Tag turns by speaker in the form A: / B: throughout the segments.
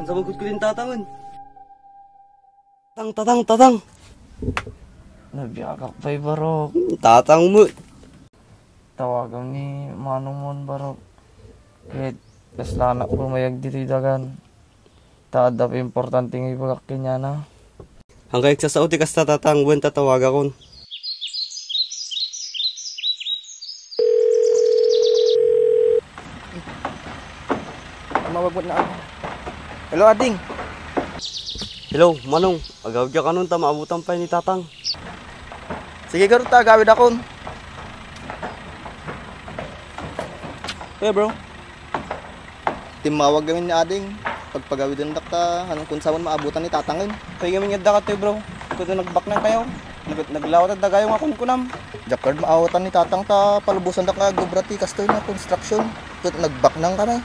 A: Sabagod ko din tatangon. Tatang.
B: Nabiyakak pa'y barok.
A: Tatang mo.
B: Tawagan ni Manong mon barok. Kahit kaslanak pumayag dito dagan. Taada pa importante nga ibagak kanya na.
A: Hanggang iksasauti kas tatang buwan tatawaga kon.
C: Mawag mo na ako. Hello, Ading.
A: Hello, Manong. Agawag ka nun, maabutan pa ni tatang.
C: Sige, karot ta, gawid akon. Kaya bro, timawag kami ni Ading. Pagpagawid ng dakta, anong kung saan maabutan ni tatangin. Kaya kami nga dakat bro. Ito nagbak na kayo. Naglawat at dagayong akong kunam. Jakard maawatan ni tatang ta palubusan da ka gubrati kastoy na construction. Ito nagbak nang kami.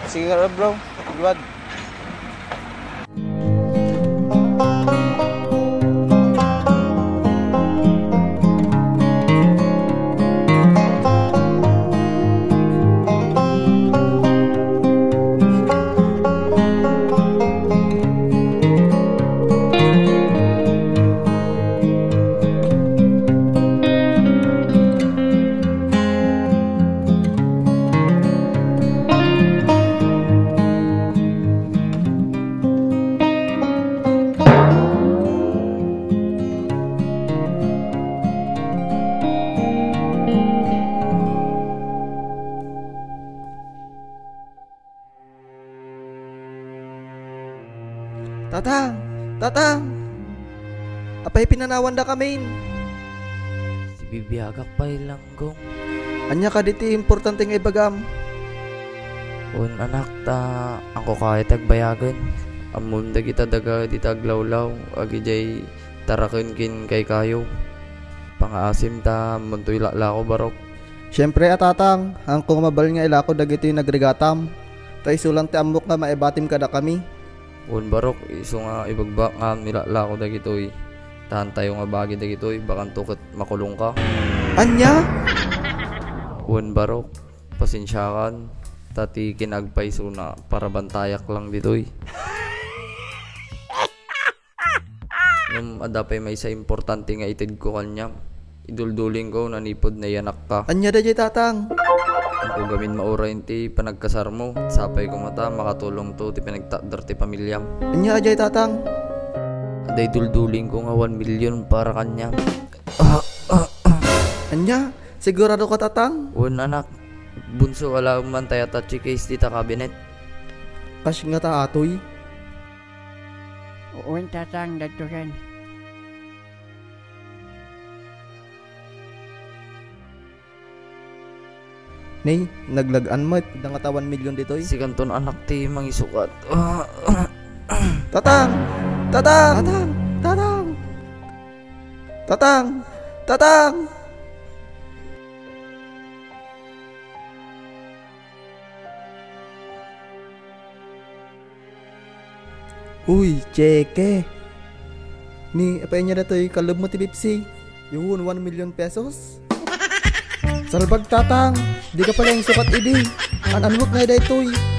C: Sige bro, liwad. Tatang! Apay pinanawan da kami.
B: Si bibiyagak pa'y langgong.
C: Anya ka diti importante nga ibagam.
B: Un anak ta, ako kahit agbayagan. Amon da kita daga di taglawlaw. Agi jay tarakin kin kay kayo. Pangaasim ta, muntoy lako barok.
C: Siyempre tatang, ang kung mabal nga ilako dagito yung nagregatam. Tay sulang ti amok nga maibatim kada kami.
B: Un barok, iso nga ibagbak nga nilalako dagitoy. Tahan tayo nga bagi dagitoy, bakan tukot makulong ka.
C: Anya?
B: Un barok, pasensyakan. Tati kinagpay so na para bantayak lang ditoy. Nung adapay may sa importante nga itid ko kanya. Idulduling ko nanipod na yanak ka.
C: Anya da jay tatang?
B: Kung gamin maura ti panagkasar mo, sapay ko mata makatulong to ti pinagtakdar ti pamilyam.
C: Anya ajay tatang?
B: Aday dulduling ko nga 1 million para kanya.
C: Anya? Sigurado ka tatang?
B: Un anak, bunso wala man tayo touchy case ti ta cabinet.
C: Kas nga ta atoy?
D: Un tatang dagtugan.
C: Nay, naglagan mo nga 1 million ditoy.
B: Si kanton anak ti mangisukat.
C: Tatang! Tatang! Tatang! Tatang! Tatang! Tatang! Uy, cheke. Ni, apay niya na to'y kalab mo ti Pepsi. Yun, 1 million pesos. Salbag tatang, di ka pala yung sukat idi. Ananwak na ito'y.